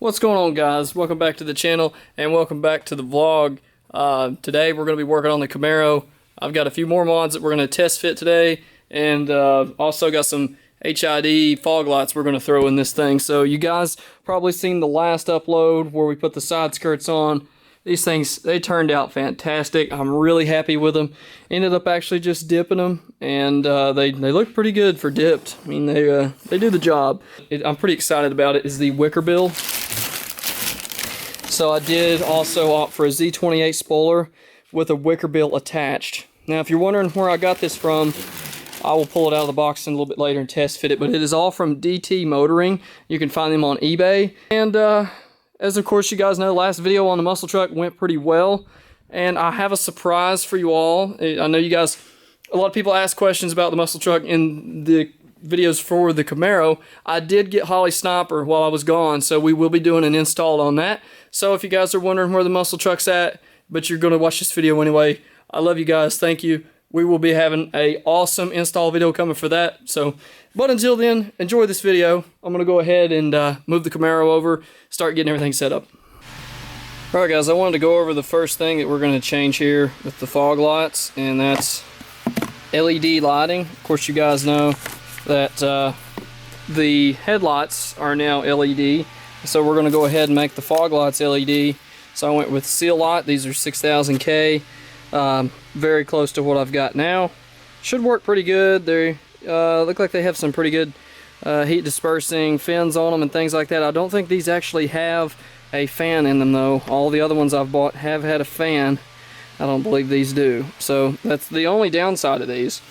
What's going on, guys? Welcome back to the channel and welcome back to the vlog. Today we're going to be working on the Camaro. I've got a few more mods that we're going to test fit today, and also got some HID fog lights we're going to throw in this thing. So you guys probably seen the last upload where we put the side skirts on. These things, they turned out fantastic. I'm really happy with them. Ended up actually just dipping them, and they look pretty good for dipped. I mean, they do the job. I'm pretty excited about it. Is the wicker bill. So I did also opt for a Z28 spoiler with a wicker bill attached. Now, if you're wondering where I got this from, I will pull it out of the box in a little bit later and test fit it, but it is all from DT Motoring. You can find them on eBay. And as of course you guys know, last video on the muscle truck went pretty well, and I have a surprise for you all. I know you guys, a lot of people ask questions about the muscle truck in the videos for the Camaro. I did get Holly Sniper while I was gone, so we will be doing an install on that. So if you guys are wondering where the muscle truck's at, but you're going to watch this video anyway, I love you guys. Thank you. We will be having a awesome install video coming for that. So, but until then, enjoy this video. I'm going to go ahead and move the Camaro over, start getting everything set up. Alright guys, I wanted to go over the first thing that we're going to change here with the fog lights, and that's LED lighting. Of course, you guys know that the headlights are now LED, so we're going to go ahead and make the fog lights LED. So I went with Seal Light. These are 6000K, very close to what I've got now. Should work pretty good. They look like they have some pretty good heat dispersing fins on them and things like that. I don't think these actually have a fan in them though. All the other ones I've bought have had a fan. I don't believe these do. So that's the only downside of these.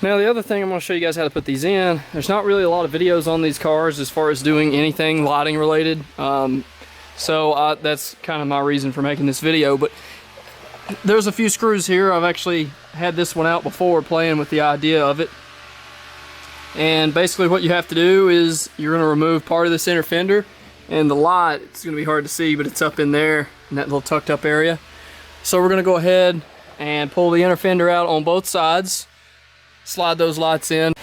Now the other thing, I'm going to show you guys how to put these in. There's not really a lot of videos on these cars as far as doing anything lighting related. So that's kind of my reason for making this video. But there's a few screws here. I've actually had this one out before playing with the idea of it. And basically what you have to do is you're going to remove part of this inner fender. And the light, it's going to be hard to see, but it's up in there in that little tucked up area. So we're going to go ahead and pull the inner fender out on both sides. Slide those lights in.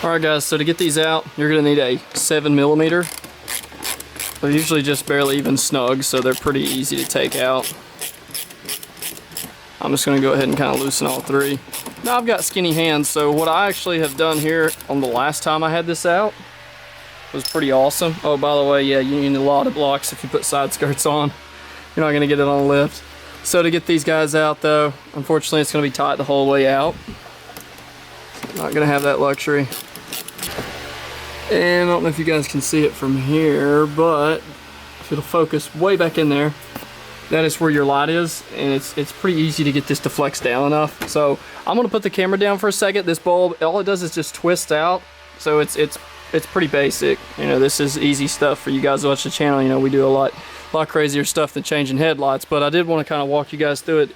Alright guys, so to get these out, you're going to need a 7mm. They're usually just barely even snug, so they're pretty easy to take out. I'm just going to go ahead and kind of loosen all three. Now I've got skinny hands, so what I actually have done here on the last time I had this out was pretty awesome. Oh, by the way, yeah, you need a lot of blocks if you put side skirts on. You're not going to get it on the lift. So to get these guys out though, unfortunately it's going to be tight the whole way out. Not gonna have that luxury. And I don't know if you guys can see it from here, but if it'll focus way back in there, that is where your light is, and it's pretty easy to get this to flex down enough. So I'm gonna put the camera down for a second. This bulb, all it does is just twist out, so it's pretty basic. You know, this is easy stuff for you guys to watch the channel. You know, we do a lot crazier stuff than changing headlights, but I did want to kind of walk you guys through it,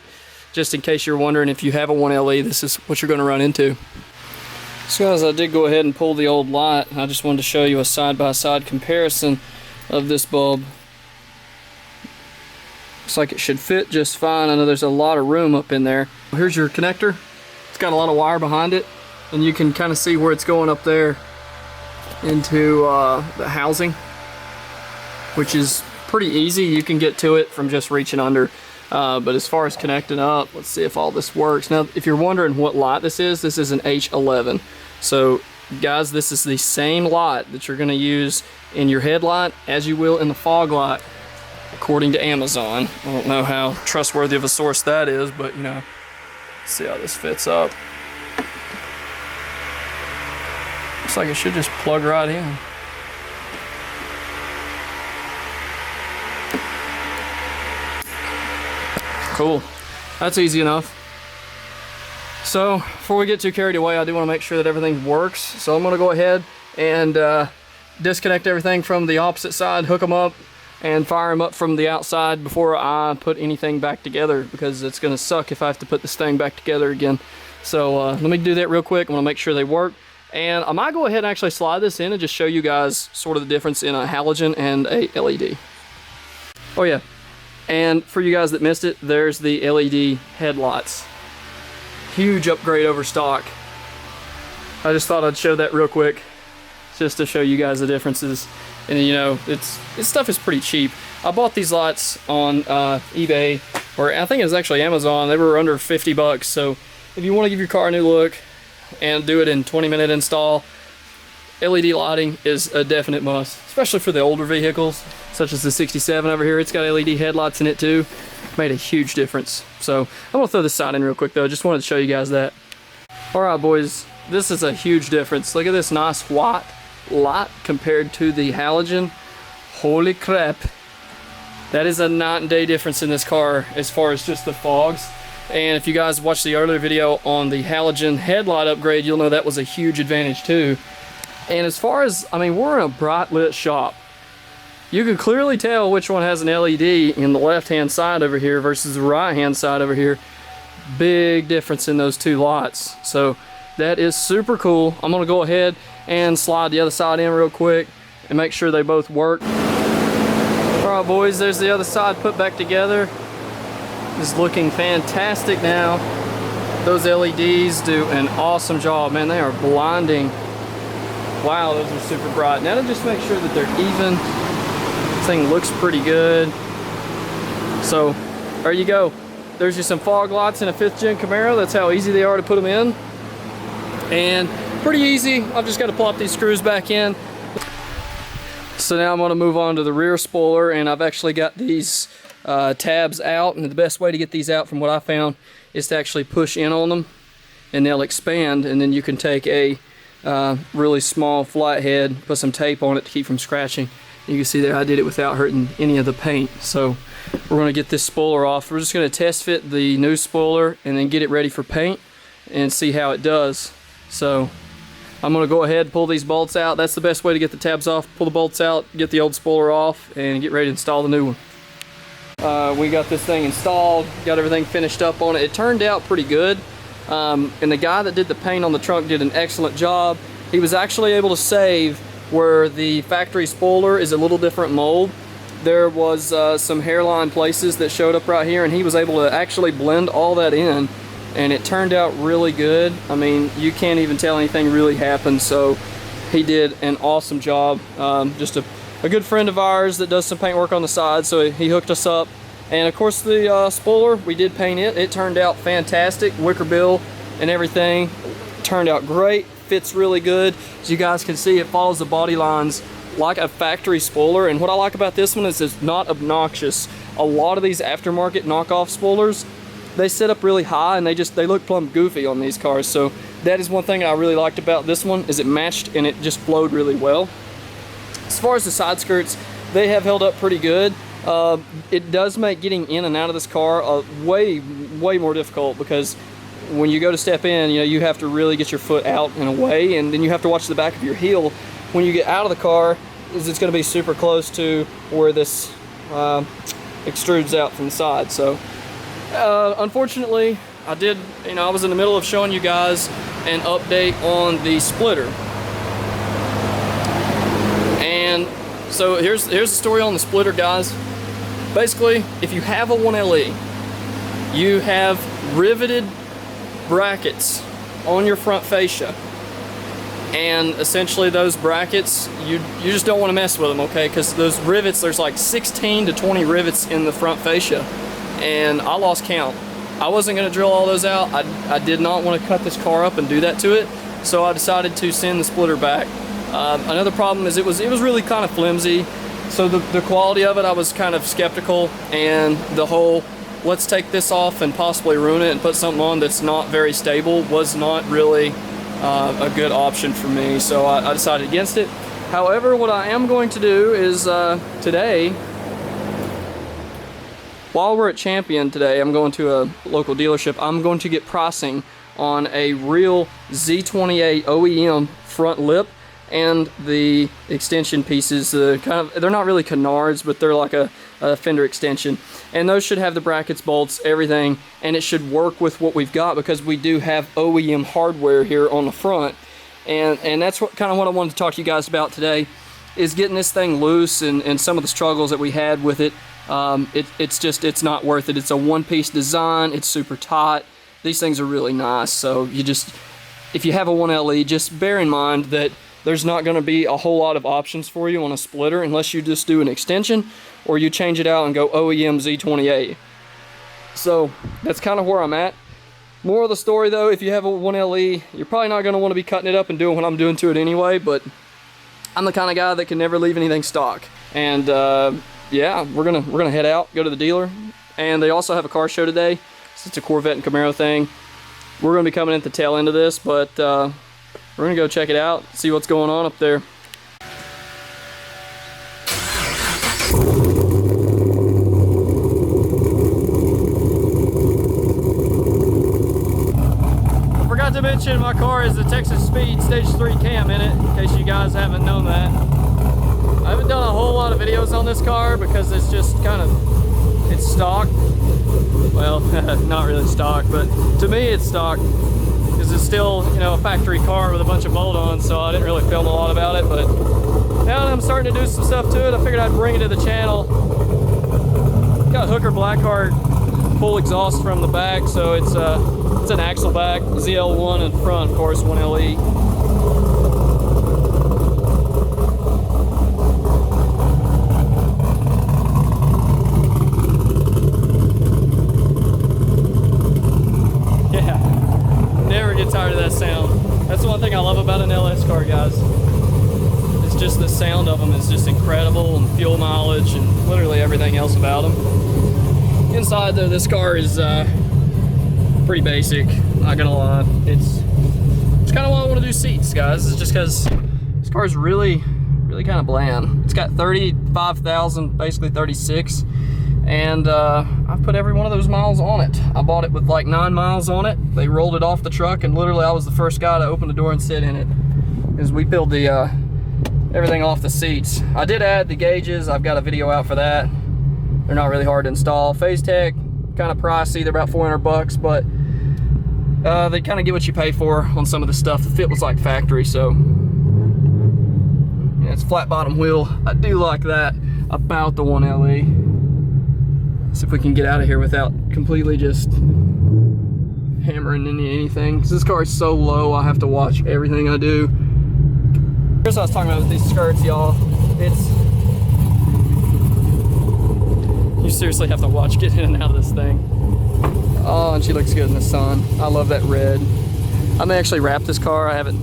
just in case you're wondering if you have a 1LE, this is what you're gonna run into. So guys, I did go ahead and pull the old light. I just wanted to show you a side-by-side comparison of this bulb. Looks like it should fit just fine. I know there's a lot of room up in there. Here's your connector. It's got a lot of wire behind it, and you can kind of see where it's going up there into the housing, which is pretty easy. You can get to it from just reaching under. But as far as connecting up, let's see if all this works. Now, if you're wondering what light this is an H11. So, guys, this is the same light that you're going to use in your headlight as you will in the fog light, according to Amazon. I don't know how trustworthy of a source that is, but, you know, let's see how this fits up. Looks like it should just plug right in. Cool. That's easy enough. So before we get too carried away, I do want to make sure that everything works. So I'm going to go ahead and disconnect everything from the opposite side, hook them up, and fire them up from the outside before I put anything back together, because it's going to suck if I have to put this thing back together again. So let me do that real quick. I want to make sure they work. And I might go ahead and actually slide this in and just show you guys sort of the difference in a halogen and a LED. Oh yeah. And for you guys that missed it, there's the LED headlights. Huge upgrade over stock. I just thought I'd show that real quick, just to show you guys the differences and you know, this stuff is pretty cheap. I bought these lights on eBay, or I think it was actually Amazon. They were under 50 bucks. So if you want to give your car a new look and do it in 20-minute install, LED lighting is a definite must, especially for the older vehicles, such as the 67 over here. It's got LED headlights in it too. Made a huge difference. So I'm gonna throw this side in real quick though. Just wanted to show you guys that. All right, boys, this is a huge difference. Look at this nice white light compared to the halogen. Holy crap. That is a night and day difference in this car as far as just the fogs. And if you guys watched the earlier video on the halogen headlight upgrade, you'll know that was a huge advantage too. And as far as, I mean, we're in a bright lit shop. You can clearly tell which one has an LED in the left-hand side over here versus the right-hand side over here. Big difference in those two lights. So that is super cool. I'm gonna go ahead and slide the other side in real quick and make sure they both work. All right, boys, there's the other side put back together. It's looking fantastic now. Those LEDs do an awesome job, man. They are blinding. Wow, those are super bright. Now to just make sure that they're even. This thing looks pretty good. So there you go. There's just some fog lights in a 5th gen Camaro. That's how easy they are to put them in. And pretty easy. I've just got to plop these screws back in. So now I'm going to move on to the rear spoiler, and I've actually got these tabs out, and the best way to get these out from what I found is to actually push in on them and they'll expand, and then you can take a really small flathead, put some tape on it to keep from scratching. You can see there I did it without hurting any of the paint. So we're going to get this spoiler off. We're just going to test fit the new spoiler and then get it ready for paint and see how it does. So I'm going to go ahead and pull these bolts out. That's the best way to get the tabs off. Pull the bolts out, get the old spoiler off, and get ready to install the new one. We got this thing installed, got everything finished up on it. It turned out pretty good. And the guy that did the paint on the trunk did an excellent job. He was actually able to save where the factory spoiler is a little different mold. There was some hairline places that showed up right here, and he was able to actually blend all that in, and it turned out really good. I mean, you can't even tell anything really happened, so he did an awesome job. Just a good friend of ours that does some paint work on the side, so he hooked us up. And of course the spoiler, we did paint it. It turned out fantastic. Wicker bill and everything turned out great. Fits really good. As you guys can see, it follows the body lines like a factory spoiler. And what I like about this one is it's not obnoxious. A lot of these aftermarket knockoff spoilers, they sit up really high and they look plumb goofy on these cars. So that is one thing I really liked about this one, is it matched and it just flowed really well. As far as the side skirts, they have held up pretty good. It does make getting in and out of this car way more difficult, because when you go to step in, you know, you have to really get your foot out and away, and then you have to watch the back of your heel when you get out of the car, is it's going to be super close to where this extrudes out from the side. So unfortunately, I was in the middle of showing you guys an update on the splitter. And so here's the story on the splitter, guys. Basically, if you have a 1LE, you have riveted brackets on your front fascia, and essentially those brackets, you just don't want to mess with them, okay? Because those rivets, there's like 16 to 20 rivets in the front fascia, and I lost count. I wasn't going to drill all those out. I did not want to cut this car up and do that to it, so I decided to send the splitter back. Another problem is it was really kind of flimsy, so the quality of it, I was kind of skeptical, and the whole let's take this off and possibly ruin it and put something on that's not very stable was not really a good option for me, so I decided against it. However, what I am going to do is today, while we're at Champion today, I'm going to a local dealership. I'm going to get pricing on a real Z28 OEM front lip and the extension pieces. They're not really canards, but they're like a fender extension, and those should have the brackets, bolts, everything, and it should work with what we've got, because we do have OEM hardware here on the front. And that's kind of what I wanted to talk to you guys about today, is getting this thing loose and some of the struggles that we had with it. It's not worth it. It's a one-piece design. It's super tight. These things are really nice. So if you have a 1LE, just bear in mind that there's not going to be a whole lot of options for you on a splitter unless you just do an extension or you change it out and go OEM Z28. So that's kind of where I'm at. More of the story though, if you have a 1LE, you're probably not going to want to be cutting it up and doing what I'm doing to it anyway, but I'm the kind of guy that can never leave anything stock. And yeah, we're gonna head out, go to the dealer, and they also have a car show today. It's a Corvette and Camaro thing. We're gonna be coming at the tail end of this, but we're gonna go check it out, see what's going on up there. I forgot to mention my car is the Texas Speed Stage 3 cam in it, in case you guys haven't known that. I haven't done a whole lot of videos on this car because it's just kind of, it's stock. Well, not really stock, but to me it's stock because it's still, you know, a factory car with a bunch of bolt-ons, so I didn't really film a lot about it. But now that I'm starting to do some stuff to it, I figured I'd bring it to the channel. Got Hooker Blackheart full exhaust from the back, so it's an axle back, ZL1 in front, of course, 1LE. Tired of that sound. That's the one thing I love about an LS car, guys. It's just the sound of them is just incredible, and fuel mileage and literally everything else about them. Inside though, this car is pretty basic, not gonna lie. It's kind of why I want to do seats, guys. It's just because this car is really kind of bland. It's got 35,000, basically 36. And I've put every one of those miles on it. I bought it with like 9 miles on it. They rolled it off the truck, and literally I was the first guy to open the door and sit in it, because we peeled the everything off the seats. I did add the gauges. I've got a video out for that. They're not really hard to install. Phase Tech, kind of pricey. They're about 400 bucks, but they kind of get what you pay for on some of the stuff. The fit was like factory, so yeah, it's flat bottom wheel. I do like that about the 1LE. See if we can get out of here without completely just hammering into anything. Because this car is so low, I have to watch everything I do. Here's what I was talking about with these skirts, y'all. You seriously have to watch getting in and out of this thing. Oh, and she looks good in the sun. I love that red. I may actually wrap this car. I haven't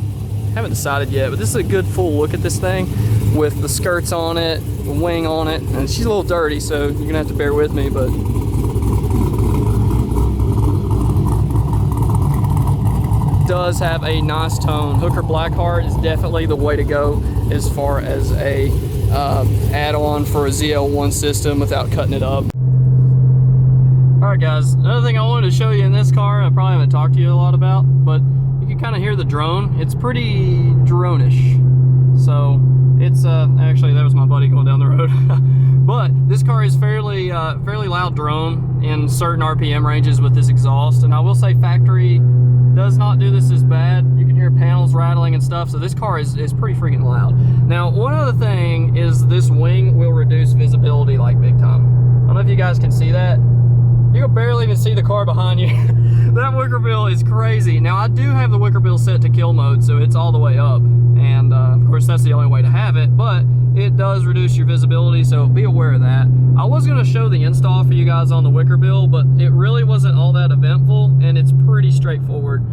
decided yet, but this is a good full look at this thing with the skirts on it, the wing on it, and she's a little dirty, so you're gonna have to bear with me, but it does have a nice tone. Hooker Blackheart is definitely the way to go as far as a add-on for a ZL1 system without cutting it up. Alright guys, another thing I wanted to show you in this car, I probably haven't talked to you a lot about, but you can kind of hear the drone. It's pretty drone-ish. So it's actually, that was my buddy going down the road. But this car is fairly loud drone in certain RPM ranges with this exhaust, and I will say factory does not do this as bad. You can hear panels rattling and stuff, so this car is pretty freaking loud. Now, one other thing is this wing will reduce visibility like big time. I don't know if you guys can see that. You can barely even see the car behind you. That wicker bill is crazy. Now, I do have the wicker bill set to kill mode, so it's all the way up. And of course, that's the only way to have it, but it does reduce your visibility, so be aware of that. I was gonna show the install for you guys on the wicker bill, but it really wasn't all that eventful, and it's pretty straightforward.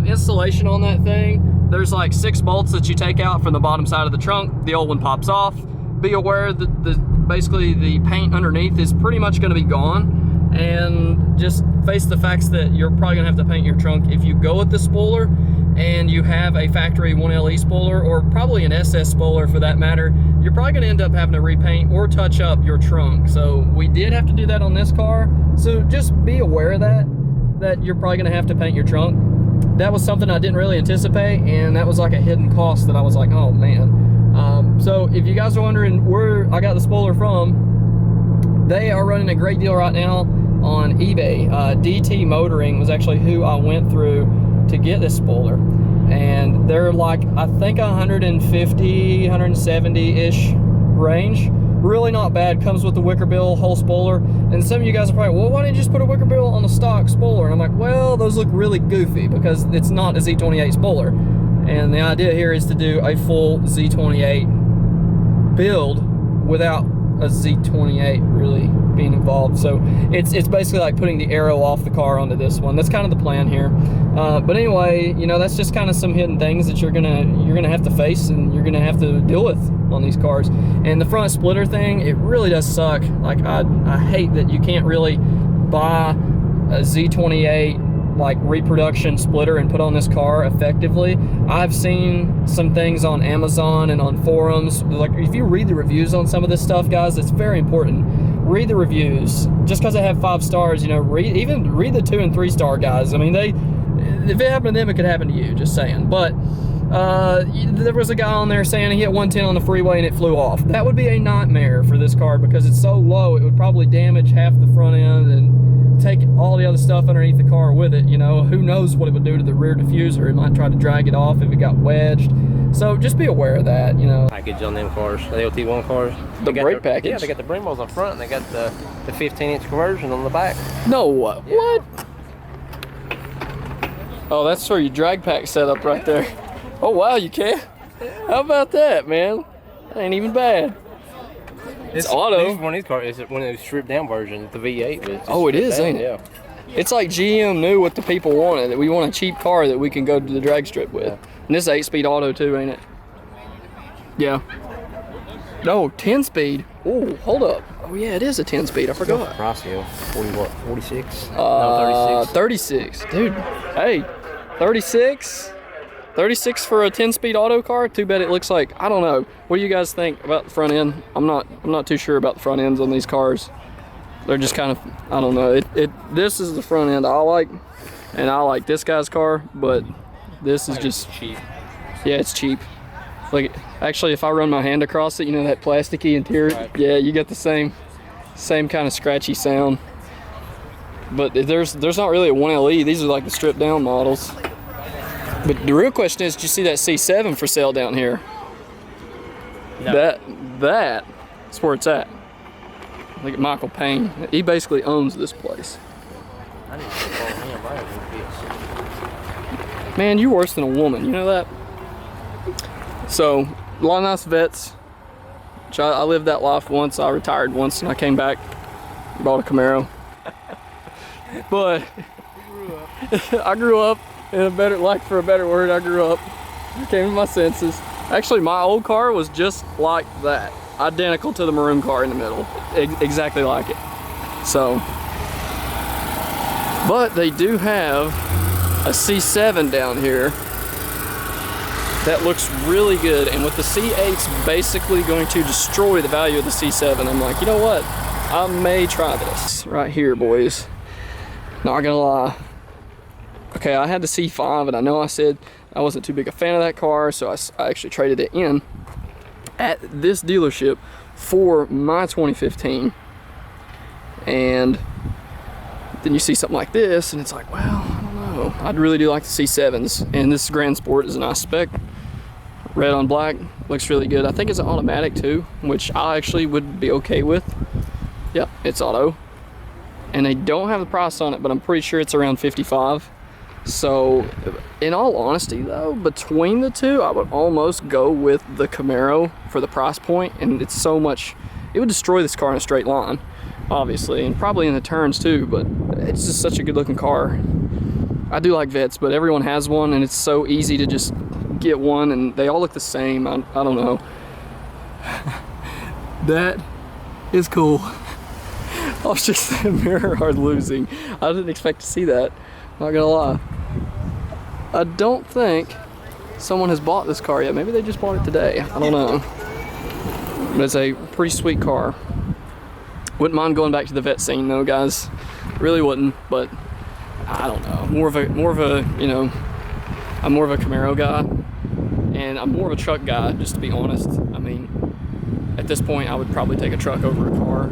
Installation on that thing, there's like 6 bolts that you take out from the bottom side of the trunk. The old one pops off. Be aware that basically the paint underneath is pretty much gonna be gone. And just face the facts that you're probably gonna have to paint your trunk if you go with the spoiler and you have a factory 1LE spoiler, or probably an SS spoiler for that matter. You're probably gonna end up having to repaint or touch up your trunk. So we did have to do that on this car. So just be aware of that you're probably gonna have to paint your trunk. That was something I didn't really anticipate, and that was like a hidden cost that I was like, oh man. So if you guys are wondering where I got the spoiler from, they are running a great deal right now on eBay. DT Motoring was actually who I went through to get this spoiler, and they're like, I think 150, 170-ish range. Really not bad. Comes with the wicker bill, whole spoiler. And some of you guys are probably, well, why didn't you just put a wicker bill on the stock spoiler? And I'm like, well, those look really goofy because it's not a Z28 spoiler. And the idea here is to do a full Z28 build without a Z28 really being involved. So it's basically like putting the Aero off the car onto this one. That's kind of the plan here. But anyway, you know, that's just kind of some hidden things that you're gonna have to face and you're gonna have to deal with on these cars. And the front splitter thing, it really does suck. Like I hate that you can't really buy a Z28 like reproduction splitter and put on this car effectively. I've seen some things on Amazon and on forums. Like, if you read the reviews on some of this stuff, guys, it's very important. Read the reviews. Just because they have 5 stars, you know, even read the 2 and 3 star guys. I mean, if it happened to them, it could happen to you, just saying. But there was a guy on there saying he hit 110 on the freeway and it flew off. That would be a nightmare for this car because it's so low, it would probably damage half the front end and take all the other stuff underneath the car with it. You know, who knows what it would do to the rear diffuser. It might try to drag it off if it got wedged. So just be aware of that, you know. Package on them cars, the LT1 cars. The brake package? Yeah, they got the Brembo's on front and they got the 15-inch conversion on the back. No, what? Yeah. What? Oh, that's for your drag pack setup right there. Oh, wow, you can? How about that, man? That ain't even bad. It's auto. One of these cars is one of those stripped down versions, the V8. But oh, it is, ain't it? Yeah. It's like GM knew what the people wanted. That we want a cheap car that we can go to the drag strip with. Yeah. And this is 8-speed auto too, ain't it? Yeah. No, 10-speed. Oh, hold up. Oh yeah, it is a 10-speed. I forgot. Price hill. 40 what? 46? No, 36. 36. Dude, hey, 36. 36 for a 10-speed auto car. Too bad it looks like, I don't know. What do you guys think about the front end? I'm not too sure about the front ends on these cars. They're just kind of, I don't know. This is the front end I like, and I like this guy's car, but this is just cheap. Yeah, it's cheap. Like, actually, if I run my hand across it, you know, that plasticky interior, right. Yeah, you get the same kind of scratchy sound. But there's not really a 1LE. These are like the stripped down models. But the real question is, did you see that C7 for sale down here? No. That's where it's at. Look at Michael Payne. He basically owns this place. I need to follow him. Man, you're worse than a woman. You know that? So, a lot of nice vets. Which I lived that life once. I retired once and I came back, bought a Camaro. But I grew up in a better, like for a better word, I grew up. I came to my senses. Actually, my old car was just like that. Identical to the maroon car in the middle. Exactly like it. So, but they do have a C7 down here that looks really good, and with the C8's basically going to destroy the value of the C7, I'm like, you know what? I may try this right here, boys. Not gonna lie. Okay, I had the C5, and I know I said I wasn't too big a fan of that car, so I actually traded it in at this dealership for my 2015. And then you see something like this, and it's like, well, I don't know. I really do like the C7s, and this Grand Sport is a nice spec. Red on black, looks really good. I think it's an automatic too, which I actually would be okay with. Yep, it's auto. And they don't have the price on it, but I'm pretty sure it's around 55. So, in all honesty though, between the two, I would almost go with the Camaro for the price point, and it's so much, it would destroy this car in a straight line, obviously, and probably in the turns too, but it's just such a good looking car. I do like Vets, but everyone has one, and it's so easy to just get one, and they all look the same. I don't know. That is cool. I was just mirror hard losing. I didn't expect to see that, not gonna lie. I don't think someone has bought this car yet. Maybe they just bought it today. I don't know. But it's a pretty sweet car. Wouldn't mind going back to the vet scene though, guys. Really wouldn't, but I don't know. More of a, you know, I'm more of a Camaro guy, and I'm more of a truck guy, just to be honest. I mean, at this point, I would probably take a truck over a car,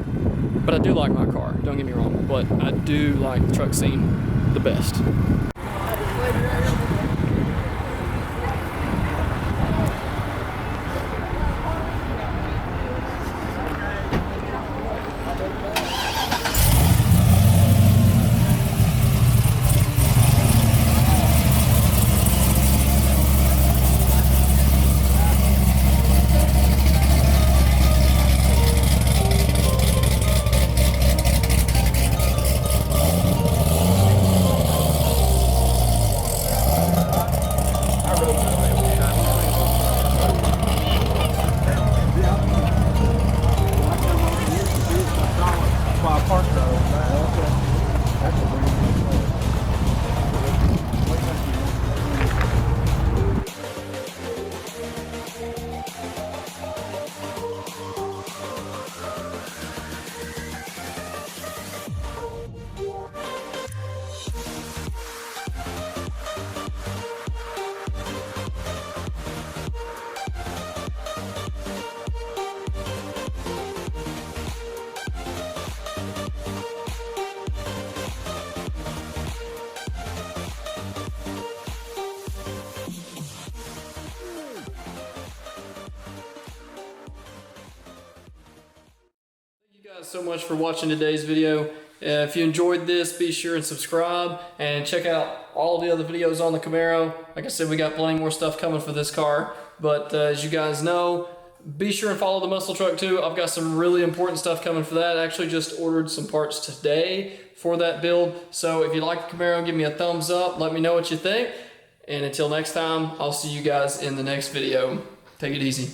but I do like my car, don't get me wrong, but I do like the truck scene the best. Guys so much for watching today's video. If you enjoyed this, be sure and subscribe and check out all the other videos on the Camaro. Like I said, we got plenty more stuff coming for this car, but as you guys know, be sure and follow the muscle truck too. I've got some really important stuff coming for that. I actually just ordered some parts today for that build. So if you like the Camaro, give me a thumbs up, let me know what you think, and until next time, I'll see you guys in the next video. Take it easy.